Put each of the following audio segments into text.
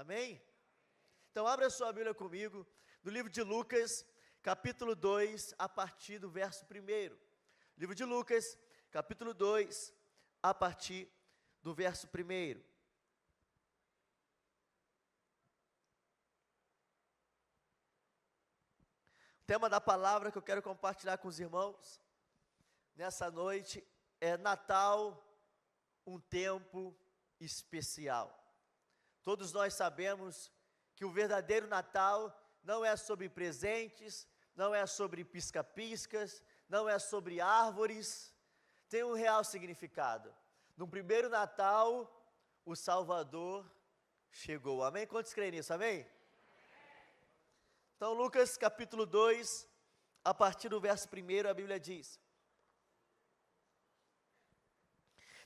Amém? Então abra sua Bíblia comigo, no livro de Lucas, capítulo 2, a partir do verso 1. Livro de Lucas, capítulo 2, a partir do verso 1. O tema da palavra que eu quero compartilhar com os irmãos nessa noite é Natal, um tempo especial. Todos nós sabemos que o verdadeiro Natal não é sobre presentes, não é sobre pisca-piscas, não é sobre árvores, tem um real significado. No primeiro Natal, o Salvador chegou. Amém? Quantos creem nisso? Amém? Então, Lucas capítulo 2, a partir do verso 1, a Bíblia diz: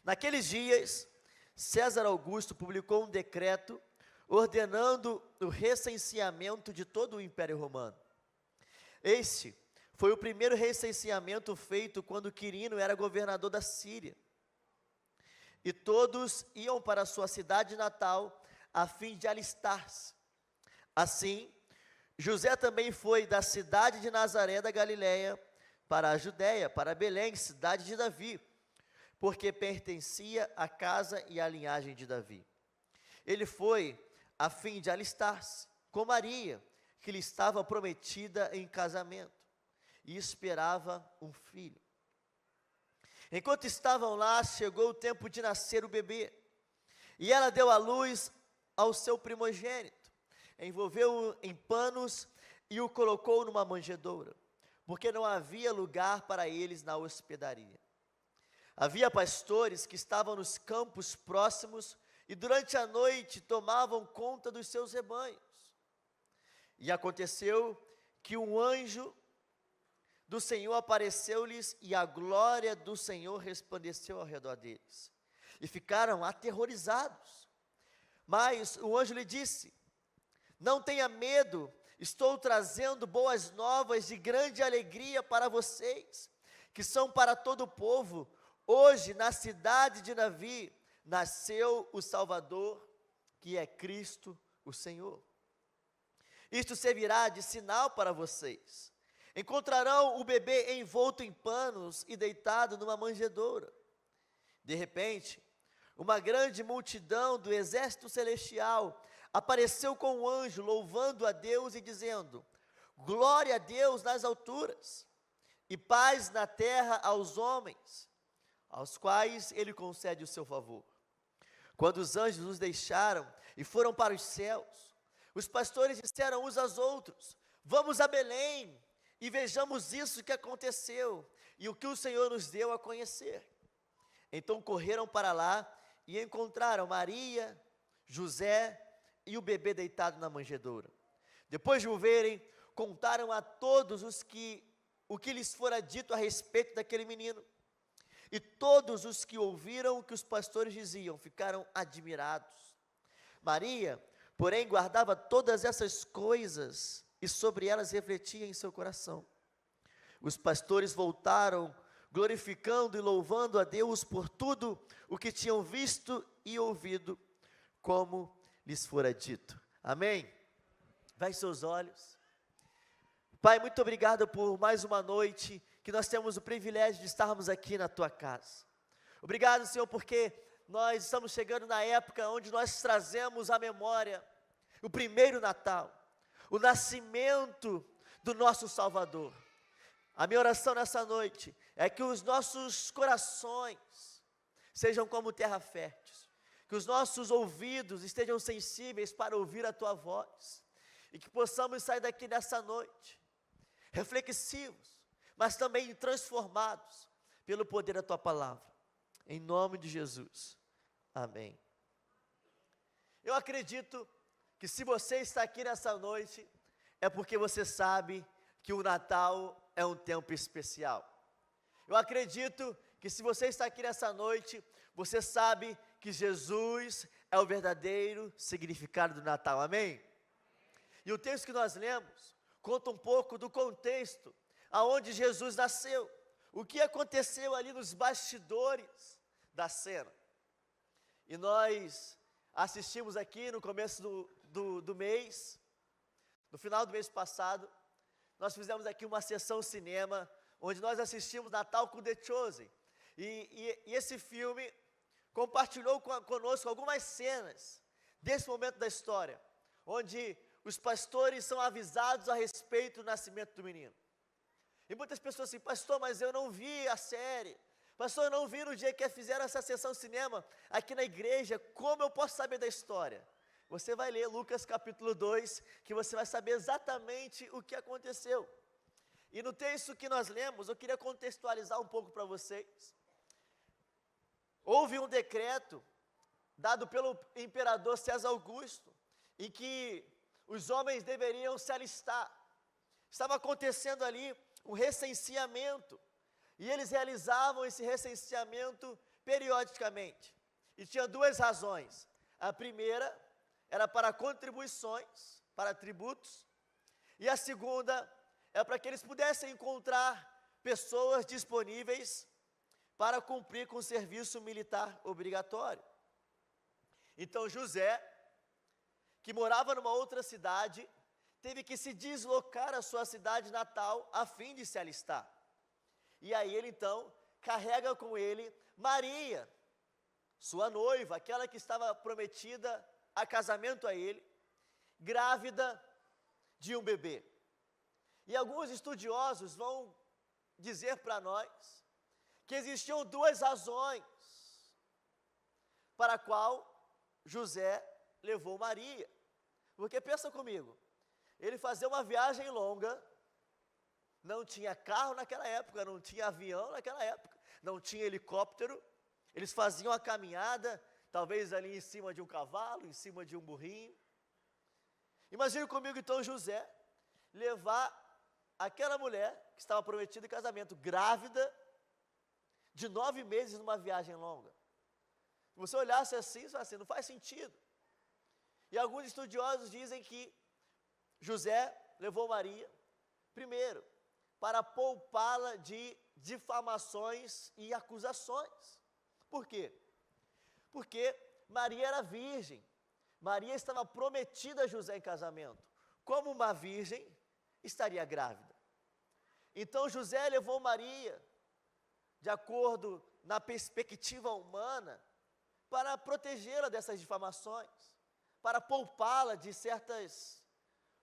Naqueles dias, César Augusto publicou um decreto ordenando o recenseamento de todo o Império Romano. Este foi o primeiro recenseamento feito quando Quirino era governador da Síria. E todos iam para a sua cidade natal a fim de alistar-se. Assim, José também foi da cidade de Nazaré da Galileia para a Judéia, para Belém, cidade de Davi, porque pertencia à casa e à linhagem de Davi. Ele foi a fim de alistar-se com Maria, que lhe estava prometida em casamento, e esperava um filho. Enquanto estavam lá, chegou o tempo de nascer o bebê, e ela deu à luz ao seu primogênito, envolveu-o em panos e o colocou numa manjedoura, porque não havia lugar para eles na hospedaria. Havia pastores que estavam nos campos próximos e durante a noite tomavam conta dos seus rebanhos. E aconteceu que um anjo do Senhor apareceu-lhes e a glória do Senhor resplandeceu ao redor deles. E ficaram aterrorizados. Mas o anjo lhe disse: Não tenha medo, estou trazendo boas novas de grande alegria para vocês, que são para todo o povo. Hoje, na cidade de Davi, nasceu o Salvador, que é Cristo, o Senhor. Isto servirá de sinal para vocês. Encontrarão o bebê envolto em panos e deitado numa manjedoura. De repente, uma grande multidão do exército celestial apareceu com um anjo, louvando a Deus e dizendo: Glória a Deus nas alturas, e paz na terra aos homens, aos quais ele concede o seu favor. Quando os anjos os deixaram e foram para os céus, os pastores disseram uns aos outros: Vamos a Belém e vejamos isso que aconteceu e o que o Senhor nos deu a conhecer. Então correram para lá e encontraram Maria, José e o bebê deitado na manjedoura. Depois de o verem, contaram a todos o que lhes fora dito a respeito daquele menino. E todos os que ouviram o que os pastores diziam ficaram admirados. Maria, porém, guardava todas essas coisas e sobre elas refletia em seu coração. Os pastores voltaram, glorificando e louvando a Deus por tudo o que tinham visto e ouvido, como lhes fora dito. Amém? Feche seus olhos. Pai, muito obrigado por mais uma noite que nós temos o privilégio de estarmos aqui na Tua casa. Obrigado, Senhor, porque nós estamos chegando na época onde nós trazemos à memória o primeiro Natal, o nascimento do nosso Salvador. A minha oração nessa noite é que os nossos corações sejam como terra fértil, que os nossos ouvidos estejam sensíveis para ouvir a Tua voz, e que possamos sair daqui nessa noite reflexivos, mas também transformados pelo poder da Tua palavra, em nome de Jesus, amém. Eu acredito que se você está aqui nessa noite, é porque você sabe que o Natal é um tempo especial. Eu acredito que se você está aqui nessa noite, você sabe que Jesus é o verdadeiro significado do Natal, amém? E o texto que nós lemos conta um pouco do contexto aonde Jesus nasceu, o que aconteceu ali nos bastidores da cena. E nós assistimos aqui no começo do mês, no final do mês passado, nós fizemos aqui uma sessão cinema, onde nós assistimos Natal com The Chosen, e esse filme compartilhou conosco algumas cenas desse momento da história, onde os pastores são avisados a respeito do nascimento do menino. E muitas pessoas assim, pastor, mas eu não vi a série, pastor, eu não vi no dia que fizeram essa sessão cinema aqui na igreja, como eu posso saber da história? Você vai ler Lucas capítulo 2, que você vai saber exatamente o que aconteceu. E no texto que nós lemos, eu queria contextualizar um pouco para vocês. Houve um decreto dado pelo imperador César Augusto, em que os homens deveriam se alistar. Estava acontecendo ali um recenseamento, e eles realizavam esse recenseamento periodicamente. E tinha duas razões. A primeira era para contribuições, para tributos, e a segunda é para que eles pudessem encontrar pessoas disponíveis para cumprir com o serviço militar obrigatório. Então José, que morava numa outra cidade, teve que se deslocar à sua cidade natal a fim de se alistar. E aí ele então carrega com ele Maria, sua noiva, aquela que estava prometida a casamento a ele, grávida de um bebê. E alguns estudiosos vão dizer para nós que existiam duas razões para a qual José levou Maria. Porque pensa comigo, ele fazia uma viagem longa, não tinha carro naquela época, não tinha avião naquela época, não tinha helicóptero, eles faziam a caminhada, talvez ali em cima de um cavalo, em cima de um burrinho. Imagine comigo então José levar aquela mulher que estava prometida em casamento, grávida, de 9 meses numa viagem longa. Se você olhasse assim, você fala assim, não faz sentido. E alguns estudiosos dizem que José levou Maria, primeiro, para poupá-la de difamações e acusações. Por quê? Porque Maria era virgem, Maria estava prometida a José em casamento. Como uma virgem, estaria grávida. Então José levou Maria, de acordo na perspectiva humana, para protegê-la dessas difamações, para poupá-la de certas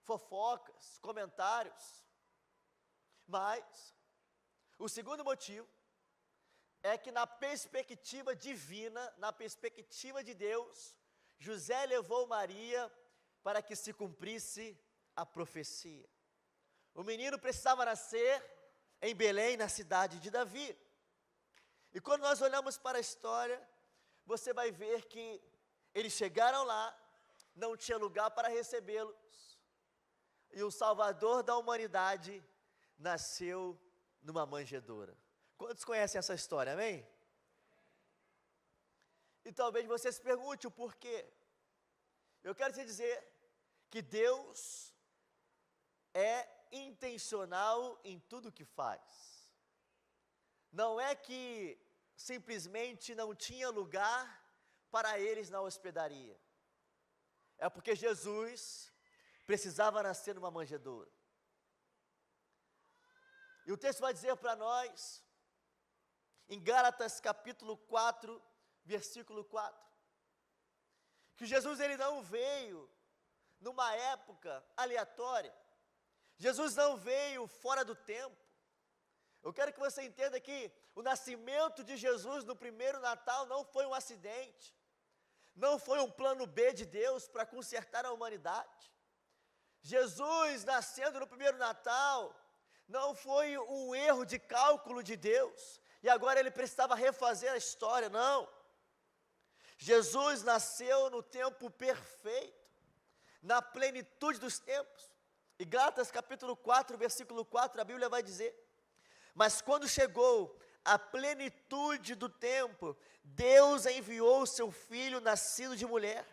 fofocas, comentários. Mas o segundo motivo é que na perspectiva divina, na perspectiva de Deus, José levou Maria para que se cumprisse a profecia. O menino precisava nascer em Belém, na cidade de Davi. E quando nós olhamos para a história, você vai ver que eles chegaram lá, não tinha lugar para recebê-los, e o Salvador da humanidade nasceu numa manjedoura. Quantos conhecem essa história, amém? E talvez você se pergunte o porquê. Eu quero te dizer que Deus é intencional em tudo que faz. Não é que simplesmente não tinha lugar para eles na hospedaria. É porque Jesus precisava nascer numa manjedoura. E o texto vai dizer para nós, em Gálatas capítulo 4, versículo 4, que Jesus ele não veio numa época aleatória. Jesus não veio fora do tempo. Eu quero que você entenda que o nascimento de Jesus no primeiro Natal não foi um acidente, não foi um plano B de Deus para consertar a humanidade. Jesus nascendo no primeiro Natal não foi um erro de cálculo de Deus, e agora ele precisava refazer a história, não. Jesus nasceu no tempo perfeito, na plenitude dos tempos. E Gálatas capítulo 4, versículo 4, a Bíblia vai dizer: mas quando chegou a plenitude do tempo, Deus enviou o seu Filho nascido de mulher,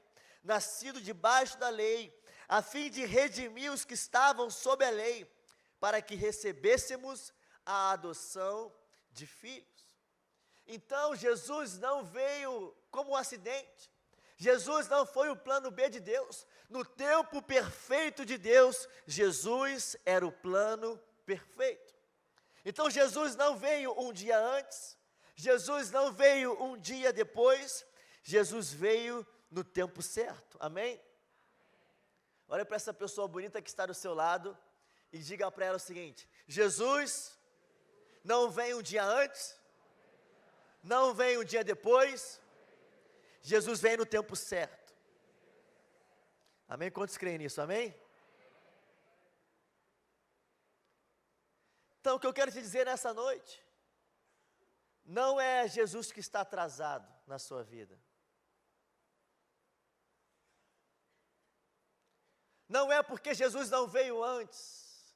nascido debaixo da lei, a fim de redimir os que estavam sob a lei, para que recebêssemos a adoção de filhos. Então Jesus não veio como um acidente, Jesus não foi o plano B de Deus. No tempo perfeito de Deus, Jesus era o plano perfeito. Então Jesus não veio um dia antes, Jesus não veio um dia depois, Jesus veio no tempo certo, amém? Olha para essa pessoa bonita que está do seu lado e diga para ela o seguinte: Jesus não vem um dia antes, não vem um dia depois, Jesus vem no tempo certo. Amém? Quantos creem nisso? Amém? Então, o que eu quero te dizer nessa noite, não é Jesus que está atrasado na sua vida. Não é porque Jesus não veio antes.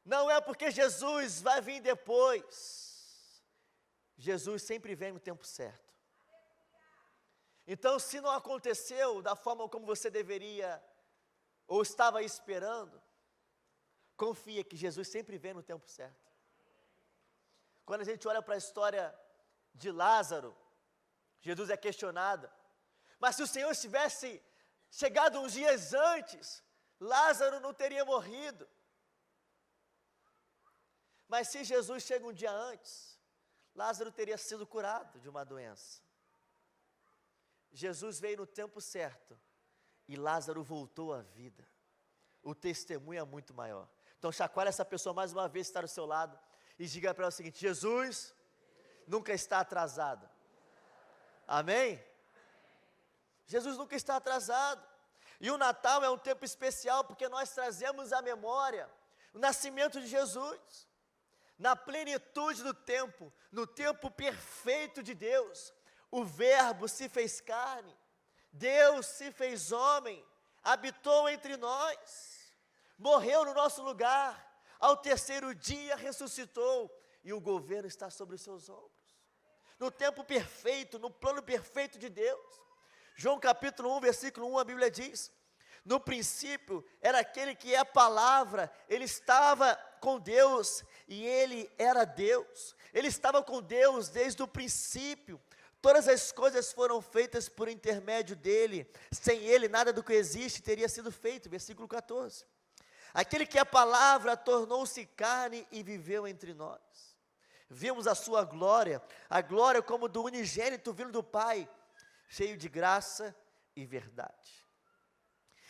Não é porque Jesus vai vir depois. Jesus sempre vem no tempo certo. Então, se não aconteceu da forma como você deveria ou estava esperando, confia que Jesus sempre vem no tempo certo. Quando a gente olha para a história de Lázaro, Jesus é questionado, mas se o Senhor tivesse chegado uns dias antes, Lázaro não teria morrido. Mas se Jesus chega um dia antes, Lázaro teria sido curado de uma doença. Jesus veio no tempo certo e Lázaro voltou à vida. O testemunho é muito maior. Então chacoalha essa pessoa mais uma vez que está do seu lado e diga para ela o seguinte: Jesus nunca está atrasado. Amém? Jesus nunca está atrasado. E o Natal é um tempo especial porque nós trazemos à memória o nascimento de Jesus. Na plenitude do tempo, no tempo perfeito de Deus, o Verbo se fez carne, Deus se fez homem, habitou entre nós, morreu no nosso lugar, ao terceiro dia ressuscitou, e o governo está sobre os seus ombros. No tempo perfeito, no plano perfeito de Deus. João capítulo 1, versículo 1, a Bíblia diz: no princípio era aquele que é a palavra, ele estava com Deus e ele era Deus, ele estava com Deus desde o princípio. Todas as coisas foram feitas por intermédio dele, sem ele nada do que existe teria sido feito, versículo 14. Aquele que é a palavra tornou-se carne e viveu entre nós. Vimos a sua glória, a glória como do unigênito vindo do Pai, cheio de graça e verdade.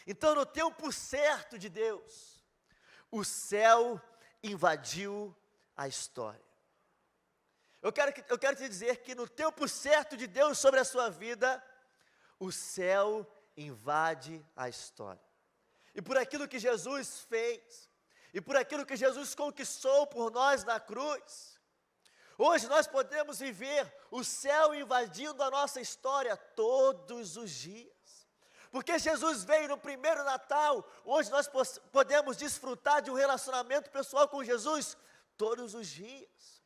Então, no tempo certo de Deus, o céu invadiu a história. Eu quero te dizer que no tempo certo de Deus sobre a sua vida, o céu invade a história. E por aquilo que Jesus fez, e por aquilo que Jesus conquistou por nós na cruz, hoje nós podemos viver o céu invadindo a nossa história todos os dias. Porque Jesus veio no primeiro Natal, hoje nós podemos desfrutar de um relacionamento pessoal com Jesus todos os dias.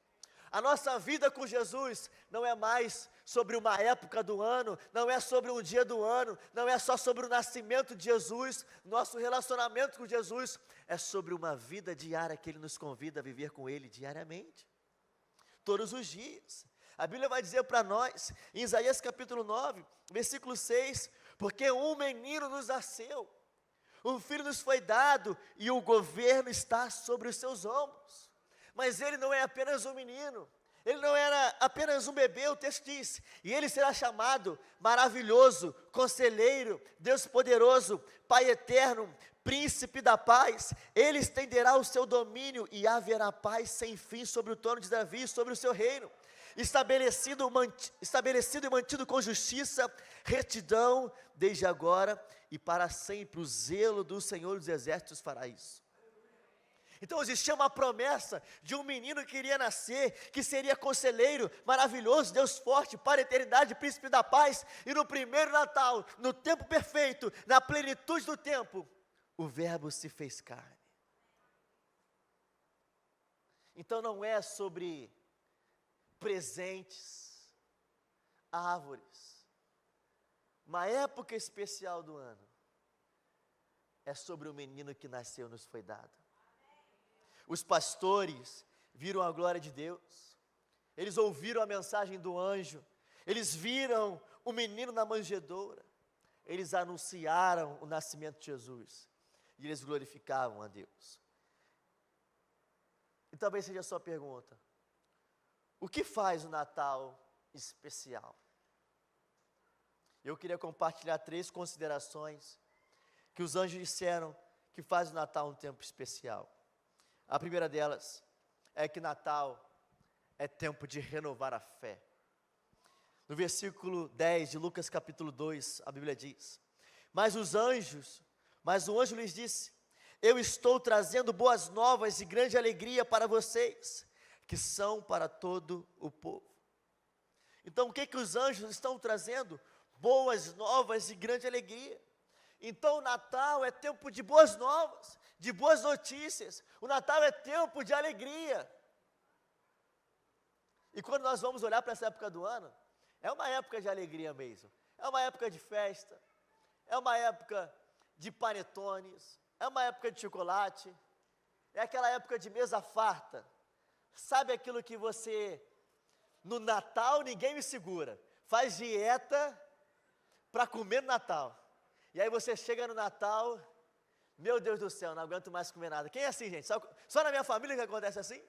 A nossa vida com Jesus não é mais sobre uma época do ano, não é sobre um dia do ano, não é só sobre o nascimento de Jesus. Nosso relacionamento com Jesus é sobre uma vida diária que Ele nos convida a viver com Ele diariamente, todos os dias. A Bíblia vai dizer para nós, em Isaías capítulo 9, versículo 6, porque um menino nos nasceu, um filho nos foi dado e o governo está sobre os seus ombros. Mas ele não é apenas um menino, ele não era apenas um bebê, o texto diz, e ele será chamado maravilhoso, conselheiro, Deus poderoso, Pai eterno, príncipe da paz. Ele estenderá o seu domínio e haverá paz sem fim sobre o trono de Davi e sobre o seu reino, estabelecido e mantido com justiça, retidão, desde agora e para sempre. O zelo do Senhor dos Exércitos fará isso. Então existia uma promessa de um menino que iria nascer, que seria conselheiro, maravilhoso, Deus forte, para a eternidade, príncipe da paz. E no primeiro Natal, no tempo perfeito, na plenitude do tempo, o Verbo se fez carne. Então não é sobre presentes, árvores, uma época especial do ano. É sobre o menino que nasceu, nos foi dado. Os pastores viram a glória de Deus, eles ouviram a mensagem do anjo, eles viram o menino na manjedoura, eles anunciaram o nascimento de Jesus, e eles glorificavam a Deus. E talvez seja a sua pergunta: o que faz o Natal especial? Eu queria compartilhar 3 considerações que os anjos disseram que faz o Natal um tempo especial. A primeira delas é que Natal é tempo de renovar a fé. No versículo 10 de Lucas capítulo 2, a Bíblia diz: mas o anjo lhes disse: eu estou trazendo boas novas e grande alegria para vocês, que são para todo o povo. Então o que os anjos estão trazendo? Boas novas e grande alegria. Então o Natal é tempo de boas novas, de boas notícias. O Natal é tempo de alegria. E quando nós vamos olhar para essa época do ano, é uma época de alegria mesmo. É uma época de festa, é uma época de panetones, é uma época de chocolate, é aquela época de mesa farta. Sabe aquilo que você, no Natal ninguém me segura, faz dieta para comer no Natal. E aí você chega no Natal, meu Deus do céu, não aguento mais comer nada. Quem é assim, gente? Só na minha família que acontece assim?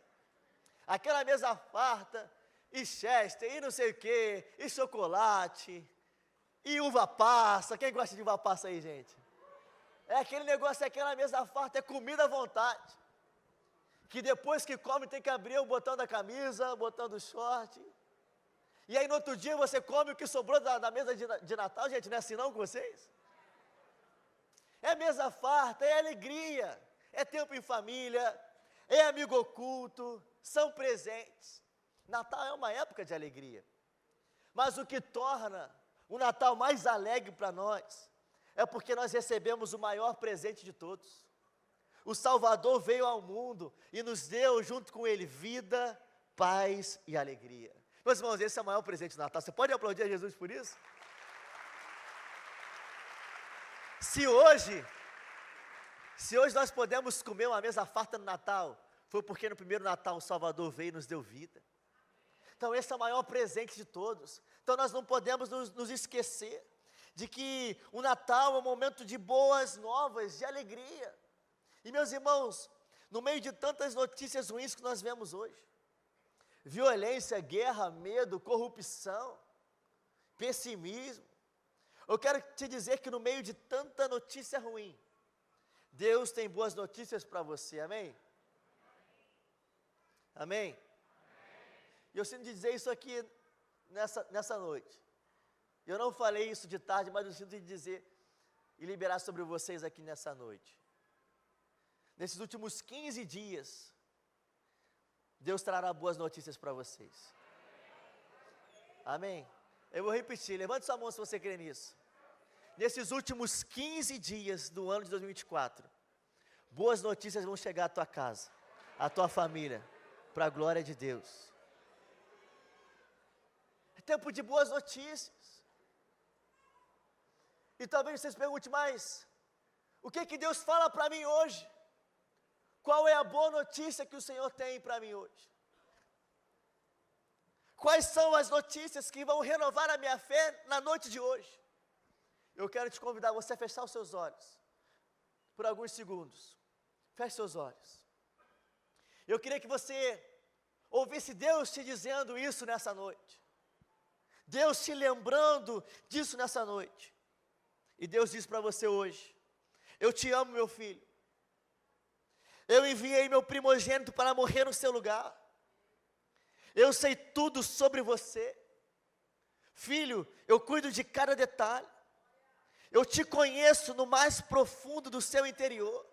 Aquela mesa farta, e chester, e não sei o que, e chocolate, e uva passa. Quem gosta de uva passa aí, gente? É aquele negócio, é aquela mesa farta, é comida à vontade. Que depois que come tem que abrir o botão da camisa, o botão do short. E aí no outro dia você come o que sobrou da mesa de Natal. Gente, não é assim não com vocês? É mesa farta, é alegria, é tempo em família, é amigo oculto, são presentes. Natal é uma época de alegria. Mas o que torna o Natal mais alegre para nós é porque nós recebemos o maior presente de todos. O Salvador veio ao mundo e nos deu junto com Ele vida, paz e alegria. Meus irmãos, esse é o maior presente do Natal. Você pode aplaudir a Jesus por isso? Se hoje nós podemos comer uma mesa farta no Natal, foi porque no primeiro Natal o Salvador veio e nos deu vida. Então esse é o maior presente de todos. Então nós não podemos nos esquecer de que o Natal é um momento de boas novas, de alegria. E meus irmãos, no meio de tantas notícias ruins que nós vemos hoje, violência, guerra, medo, corrupção, pessimismo, eu quero te dizer que no meio de tanta notícia ruim, Deus tem boas notícias para você, amém? Amém? E eu sinto dizer isso aqui nessa noite. Eu não falei isso de tarde, mas eu sinto de dizer e liberar sobre vocês aqui nessa noite. Nesses últimos 15 dias, Deus trará boas notícias para vocês. Amém? Eu vou repetir, levante sua mão se você crê nisso. Nesses últimos 15 dias do ano de 2024, boas notícias vão chegar à tua casa, à tua família, para a glória de Deus. É tempo de boas notícias. E talvez vocês perguntem mais, o que Deus fala para mim hoje? Qual é a boa notícia que o Senhor tem para mim hoje? Quais são as notícias que vão renovar a minha fé na noite de hoje? Eu quero te convidar a você a fechar os seus olhos, por alguns segundos. Feche seus olhos. Eu queria que você ouvisse Deus te dizendo isso nessa noite. Deus te lembrando disso nessa noite. E Deus diz para você hoje: eu te amo, meu filho. Eu enviei meu primogênito para morrer no seu lugar. Eu sei tudo sobre você. Filho, eu cuido de cada detalhe. Eu te conheço no mais profundo do seu interior.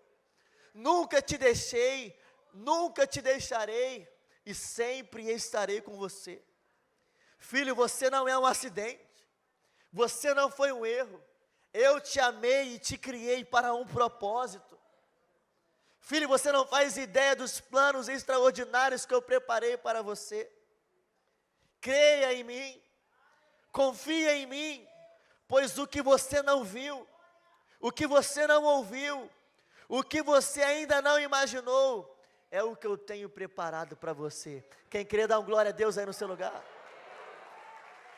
Nunca te deixei, nunca te deixarei e sempre estarei com você. Filho, você não é um acidente. Você não foi um erro. Eu te amei e te criei para um propósito. Filho, você não faz ideia dos planos extraordinários que eu preparei para você. Creia em mim, confia em mim, pois o que você não viu, o que você não ouviu, o que você ainda não imaginou, é o que eu tenho preparado para você. Quem crê, dá um glória a Deus aí no seu lugar.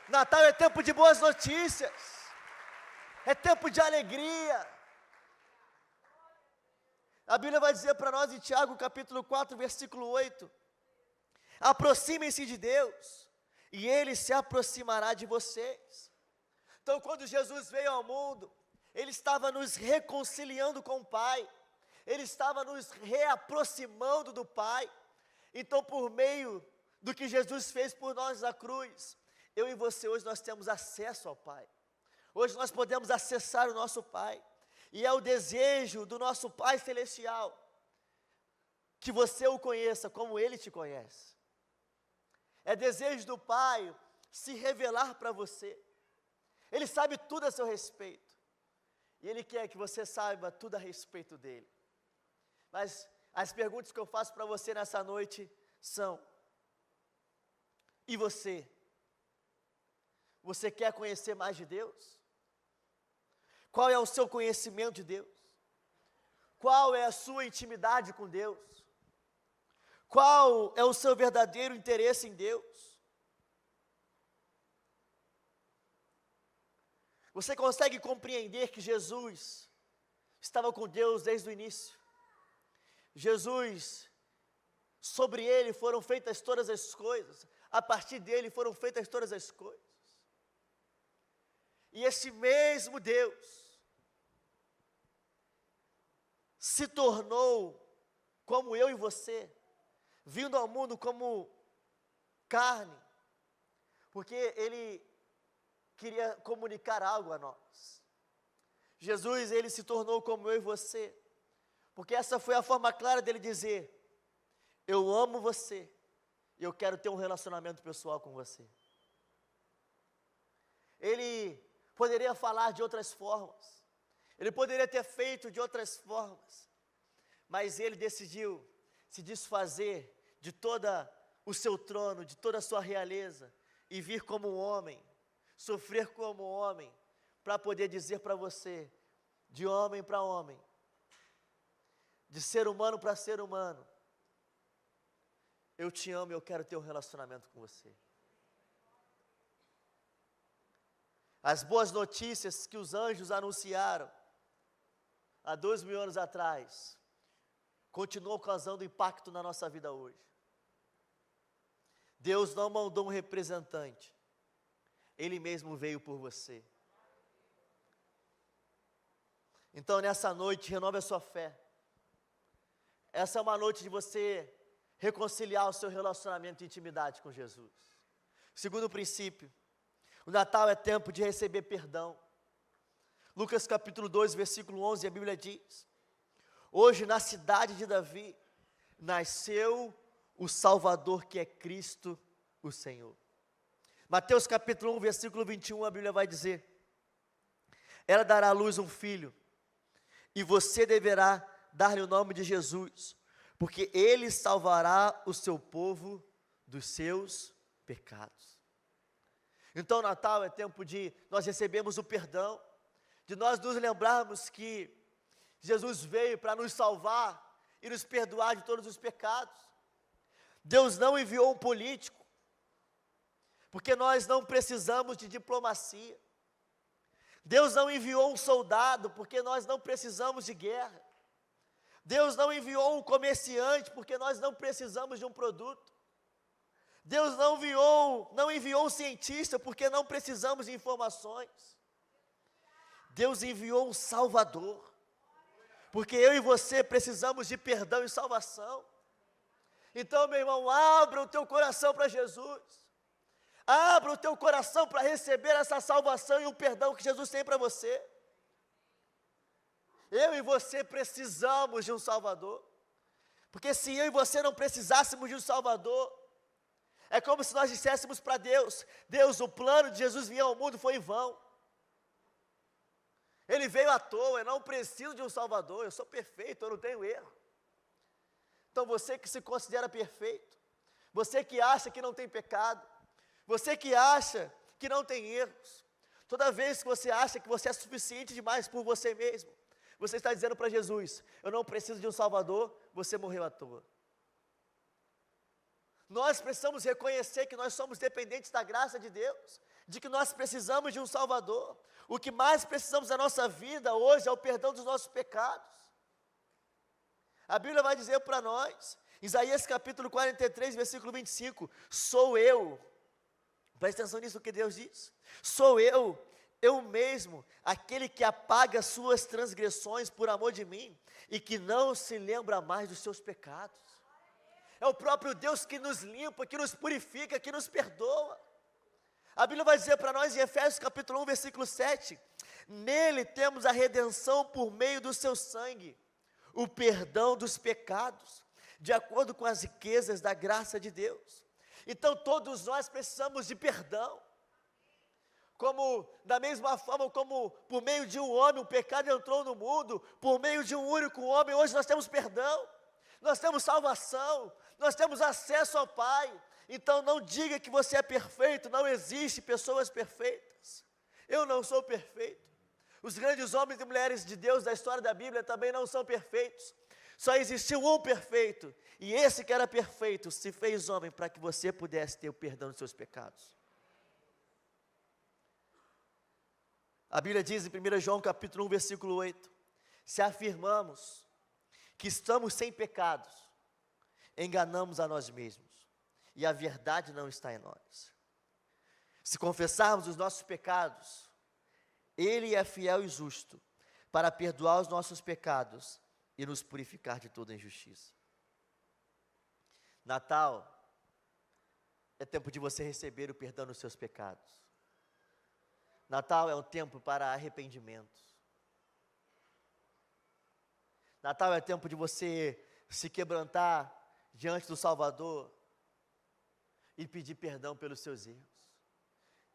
Natal é tempo de boas notícias. é tempo de alegria. A Bíblia vai dizer para nós em Tiago capítulo 4, versículo 8, aproximem-se de Deus, e Ele se aproximará de vocês. Então, quando Jesus veio ao mundo, Ele estava nos reconciliando com o Pai, Ele estava nos reaproximando do Pai. Então, por meio do que Jesus fez por nós na cruz, eu e você hoje nós temos acesso ao Pai. Hoje nós podemos acessar o nosso Pai, e é o desejo do nosso Pai Celestial, que você o conheça como Ele te conhece. É desejo do Pai se revelar para você. Ele sabe tudo a seu respeito, e Ele quer que você saiba tudo a respeito dEle. Mas as perguntas que eu faço para você nessa noite são: e você? Você quer conhecer mais de Deus? Qual é o seu conhecimento de Deus? Qual é a sua intimidade com Deus? Qual é o seu verdadeiro interesse em Deus? Você consegue compreender que Jesus estava com Deus desde o início? Jesus, sobre Ele foram feitas todas as coisas, a partir dEle foram feitas todas as coisas. E esse mesmo Deus se tornou como eu e você, vindo ao mundo como carne, porque Ele queria comunicar algo a nós. Jesus, Ele se tornou como eu e você, porque essa foi a forma clara dele dizer: eu amo você, e eu quero ter um relacionamento pessoal com você. Ele poderia falar de outras formas, Ele poderia ter feito de outras formas, mas Ele decidiu se desfazer de todo o seu trono, de toda a sua realeza, e vir como um homem, sofrer como um homem, para poder dizer para você, de homem para homem, de ser humano para ser humano: eu te amo e eu quero ter um relacionamento com você. As boas notícias que os anjos anunciaram há 2000 anos atrás, continuam causando impacto na nossa vida hoje. Deus não mandou um representante, Ele mesmo veio por você. Então nessa noite, renove a sua fé. Essa é uma noite de você reconciliar o seu relacionamento e intimidade com Jesus. Segundo princípio, o Natal é tempo de receber perdão. Lucas capítulo 2, versículo 11, a Bíblia diz: hoje na cidade de Davi, nasceu o Salvador, que é Cristo o Senhor. Mateus capítulo 1, versículo 21, a Bíblia vai dizer: ela dará à luz um filho, e você deverá dar-lhe o nome de Jesus, porque ele salvará o seu povo dos seus pecados. Então o Natal é tempo de nós recebermos o perdão, de nós nos lembrarmos que Jesus veio para nos salvar e nos perdoar de todos os pecados. Deus não enviou um político, porque nós não precisamos de diplomacia. Deus não enviou um soldado, porque nós não precisamos de guerra. Deus não enviou um comerciante, porque nós não precisamos de um produto. Deus não enviou um cientista, porque não precisamos de informações. Deus enviou um Salvador, porque eu e você precisamos de perdão e salvação. Então, meu irmão, abra o teu coração para Jesus. Abra o teu coração para receber essa salvação e o perdão que Jesus tem para você. Eu e você precisamos de um Salvador, porque se eu e você não precisássemos de um Salvador, é como se nós disséssemos para Deus: Deus, o plano de Jesus vir ao mundo foi em vão. Ele veio à toa, eu não preciso de um Salvador, eu sou perfeito, eu não tenho erro. Então você que se considera perfeito, você que acha que não tem pecado, você que acha que não tem erros, toda vez que você acha que você é suficiente demais por você mesmo, você está dizendo para Jesus: eu não preciso de um Salvador, você morreu à toa. Nós precisamos reconhecer que nós somos dependentes da graça de Deus, de que nós precisamos de um Salvador. O que mais precisamos na nossa vida hoje é o perdão dos nossos pecados. A Bíblia vai dizer para nós, Isaías capítulo 43, versículo 25, sou eu, presta atenção nisso que Deus diz, sou eu mesmo, aquele que apaga as suas transgressões por amor de mim, e que não se lembra mais dos seus pecados. É o próprio Deus que nos limpa, que nos purifica, que nos perdoa. A Bíblia vai dizer para nós em Efésios capítulo 1, versículo 7, nele temos a redenção por meio do seu sangue, o perdão dos pecados, de acordo com as riquezas da graça de Deus. Então todos nós precisamos de perdão, como da mesma forma como por meio de um homem o pecado entrou no mundo, por meio de um único homem hoje nós temos perdão, nós temos salvação, nós temos acesso ao Pai. Então não diga que você é perfeito, não existe pessoas perfeitas, eu não sou perfeito, os grandes homens e mulheres de Deus da história da Bíblia também não são perfeitos, só existiu um perfeito, e esse que era perfeito se fez homem para que você pudesse ter o perdão dos seus pecados. A Bíblia diz em 1 João capítulo 1, versículo 8, se afirmamos que estamos sem pecados, enganamos a nós mesmos, e a verdade não está em nós. Se confessarmos os nossos pecados, Ele é fiel e justo, para perdoar os nossos pecados, e nos purificar de toda injustiça. Natal é tempo de você receber o perdão dos seus pecados. Natal é um tempo para arrependimento. Natal é tempo de você se quebrantar diante do Salvador e pedir perdão pelos seus erros,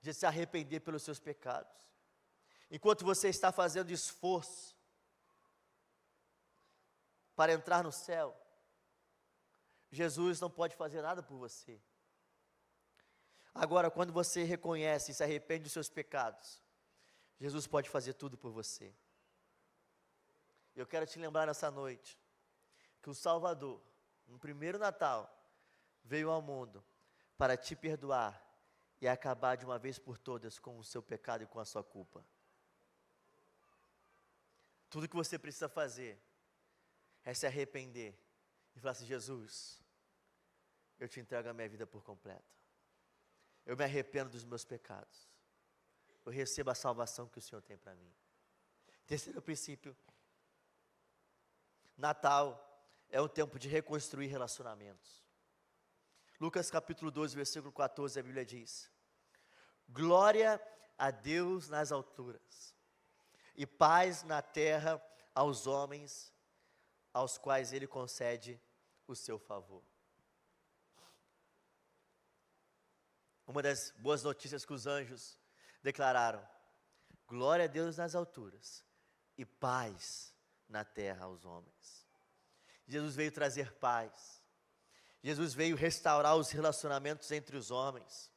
de se arrepender pelos seus pecados. Enquanto você está fazendo esforço para entrar no céu, Jesus não pode fazer nada por você. Agora, quando você reconhece e se arrepende dos seus pecados, Jesus pode fazer tudo por você. Eu quero te lembrar nessa noite, que o Salvador, no primeiro Natal, veio ao mundo para te perdoar e acabar de uma vez por todas com o seu pecado e com a sua culpa. Tudo que você precisa fazer é se arrepender e falar assim: Jesus, eu te entrego a minha vida por completo. Eu me arrependo dos meus pecados. Eu recebo a salvação que o Senhor tem para mim. Terceiro princípio, Natal é um tempo de reconstruir relacionamentos. Lucas capítulo 12, versículo 14, a Bíblia diz: glória a Deus nas alturas, e paz na terra aos homens, aos quais Ele concede o seu favor. Uma das boas notícias que os anjos declararam: glória a Deus nas alturas, e paz na terra aos homens. Jesus veio trazer paz. Jesus veio restaurar os relacionamentos entre os homens.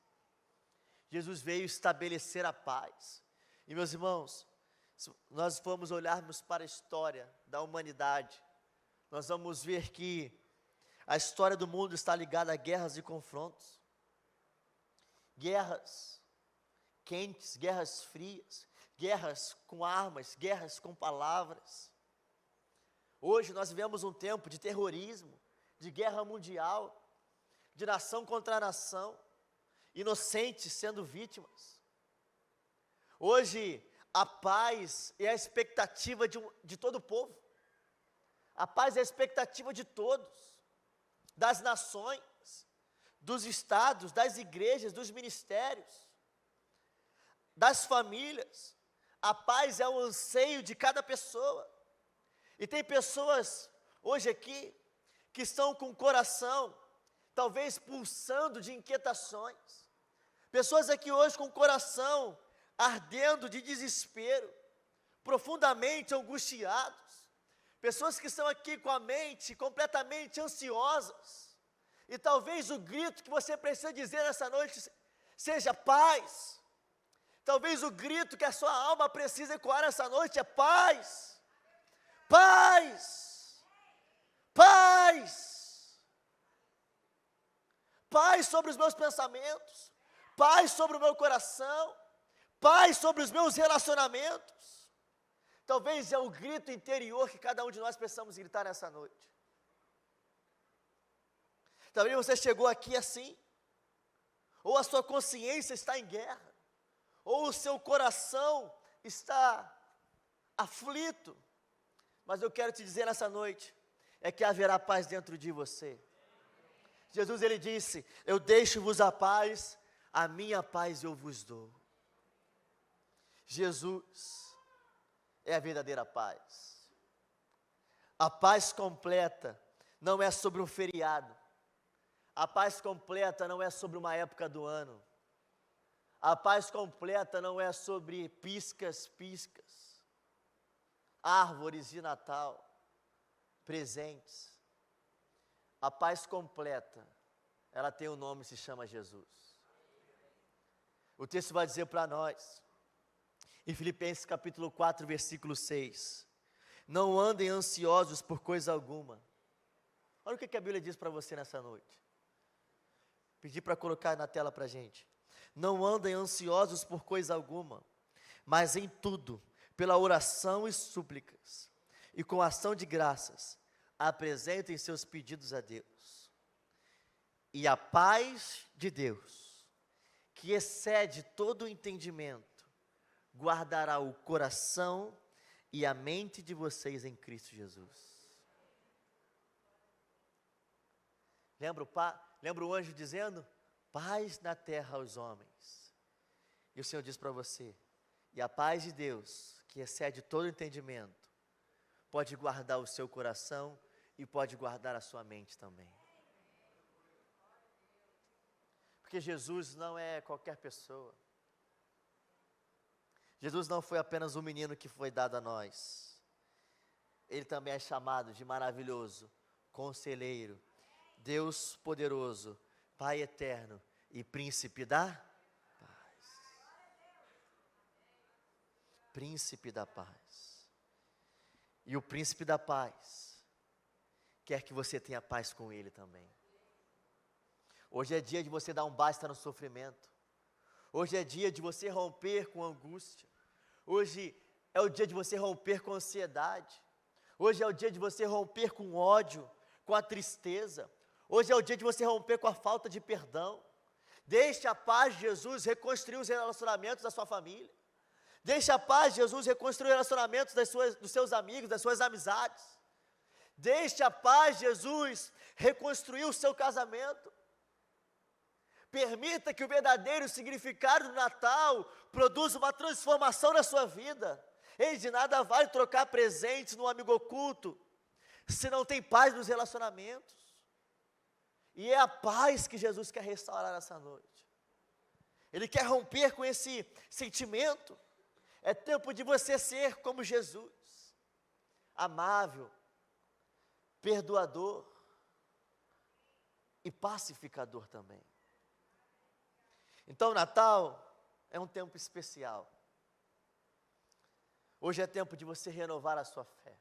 Jesus veio estabelecer a paz. E meus irmãos, se nós formos olharmos para a história da humanidade, nós vamos ver que a história do mundo está ligada a guerras e confrontos. Guerras quentes, guerras frias, guerras com armas, guerras com palavras. Hoje nós vivemos um tempo de terrorismo, de guerra mundial, de nação contra nação, inocentes sendo vítimas. Hoje a paz é a expectativa de todo o povo. A paz é a expectativa de todos, das nações, dos estados, das igrejas, dos ministérios, das famílias. A paz é o anseio de cada pessoa. E tem pessoas hoje aqui que estão com o coração talvez pulsando de inquietações. Pessoas aqui hoje com o coração ardendo de desespero, profundamente angustiados. Pessoas que estão aqui com a mente completamente ansiosas. E talvez o grito que você precisa dizer nessa noite seja paz. Talvez o grito que a sua alma precisa ecoar essa noite é paz. Paz. Paz. Paz sobre os meus pensamentos. paz sobre o meu coração, paz sobre os meus relacionamentos. Talvez é o grito interior que cada um de nós precisamos gritar nessa noite. Talvez você chegou aqui assim, ou a sua consciência está em guerra, ou o seu coração está aflito, mas eu quero te dizer nessa noite, é que haverá paz dentro de você. Jesus, ele disse, eu deixo-vos a paz, a minha paz eu vos dou. Jesus é a verdadeira paz. A paz completa não é sobre um feriado. A paz completa não é sobre uma época do ano. A paz completa não é sobre piscas, árvores de Natal, presentes. A paz completa, ela tem um nome, se chama Jesus. O texto vai dizer para nós, em Filipenses capítulo 4, versículo 6, não andem ansiosos por coisa alguma. Olha o que a Bíblia diz para você nessa noite. Pedi para colocar na tela para a gente. Não andem ansiosos por coisa alguma, mas em tudo, pela oração e súplicas, e com ação de graças, apresentem seus pedidos a Deus. E a paz de Deus, que excede todo o entendimento, guardará o coração e a mente de vocês em Cristo Jesus. Lembra o anjo dizendo, paz na terra aos homens. E o Senhor diz para você, e a paz de Deus, que excede todo entendimento, pode guardar o seu coração e pode guardar a sua mente também. Porque Jesus não é qualquer pessoa. Jesus não foi apenas um menino que foi dado a nós. Ele também é chamado de maravilhoso, conselheiro, Deus poderoso, Pai eterno e príncipe da paz. Príncipe da paz. E o príncipe da paz quer que você tenha paz com ele também. Hoje é dia de você dar um basta no sofrimento. Hoje é dia de você romper com angústia. Hoje é o dia de você romper com ansiedade. Hoje é o dia de você romper com ódio, com a tristeza. Hoje é o dia de você romper com a falta de perdão. Deixe a paz de Jesus reconstruir os relacionamentos da sua família. Deixe a paz de Jesus reconstruir os relacionamentos dos seus amigos, das suas amizades. Deixe a paz de Jesus reconstruir o seu casamento. Permita que o verdadeiro significado do Natal produza uma transformação na sua vida. Ei, de nada vale trocar presentes no amigo oculto, se não tem paz nos relacionamentos. E é a paz que Jesus quer restaurar nessa noite. Ele quer romper com esse sentimento. É tempo de você ser como Jesus, amável, perdoador e pacificador também. Então, Natal é um tempo especial. Hoje é tempo de você renovar a sua fé.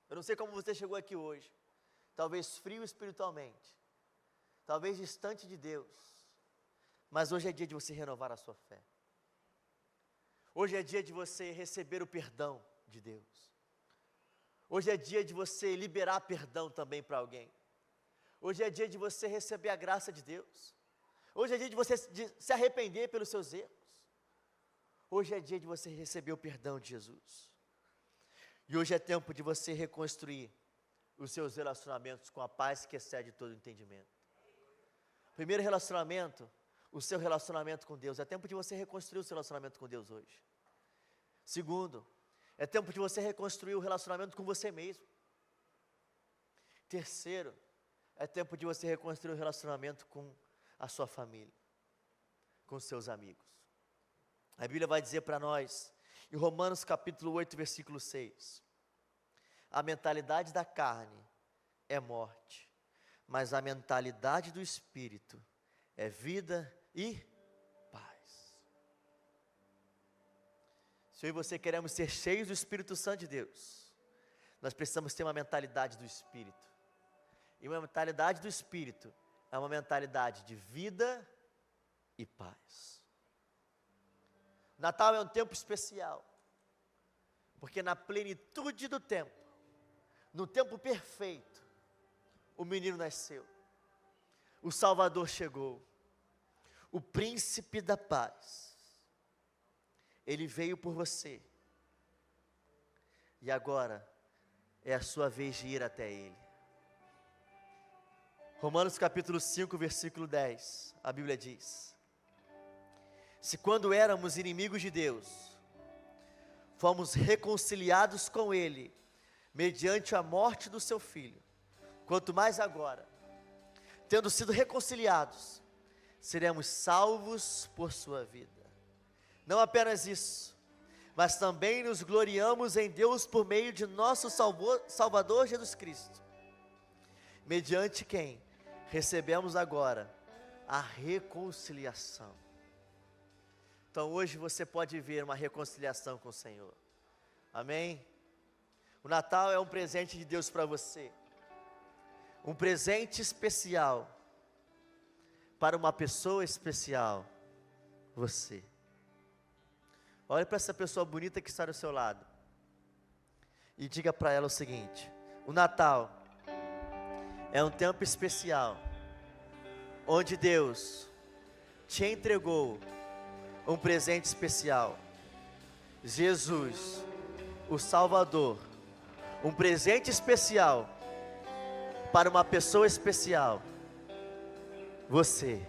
Eu não sei como você chegou aqui hoje, talvez frio espiritualmente, talvez distante de Deus, mas hoje é dia de você renovar a sua fé. Hoje é dia de você receber o perdão de Deus. Hoje é dia de você liberar perdão também para alguém. Hoje é dia de você receber a graça de Deus. Hoje é dia de você se arrepender pelos seus erros. Hoje é dia de você receber o perdão de Jesus. E hoje é tempo de você reconstruir os seus relacionamentos com a paz que excede todo entendimento. Primeiro relacionamento, o seu relacionamento com Deus. É tempo de você reconstruir o seu relacionamento com Deus hoje. Segundo, é tempo de você reconstruir o relacionamento com você mesmo. Terceiro, é tempo de você reconstruir o relacionamento com a sua família, com os seus amigos. A Bíblia vai dizer para nós, em Romanos capítulo 8, versículo 6, a mentalidade da carne é morte, mas a mentalidade do Espírito é vida e paz. Se eu e você queremos ser cheios do Espírito Santo de Deus, nós precisamos ter uma mentalidade do Espírito. E uma mentalidade do Espírito é uma mentalidade de vida e paz. Natal é um tempo especial, porque na plenitude do tempo, no tempo perfeito, o menino nasceu, o Salvador chegou, o príncipe da paz. Ele veio por você, e agora é a sua vez de ir até Ele. Romanos capítulo 5, versículo 10, a Bíblia diz: se quando éramos inimigos de Deus, fomos reconciliados com Ele, mediante a morte do seu Filho, quanto mais agora, tendo sido reconciliados, seremos salvos por sua vida. Não apenas isso, mas também nos gloriamos em Deus por meio de nosso Salvador Jesus Cristo, mediante quem recebemos agora a reconciliação. Então hoje você pode ver uma reconciliação com o Senhor, amém? O Natal é um presente de Deus para você, um presente especial, para uma pessoa especial, você. Olhe para essa pessoa bonita que está do seu lado, e diga para ela o seguinte: o Natal é um tempo especial, onde Deus te entregou um presente especial, Jesus, o Salvador, um presente especial, para uma pessoa especial, você.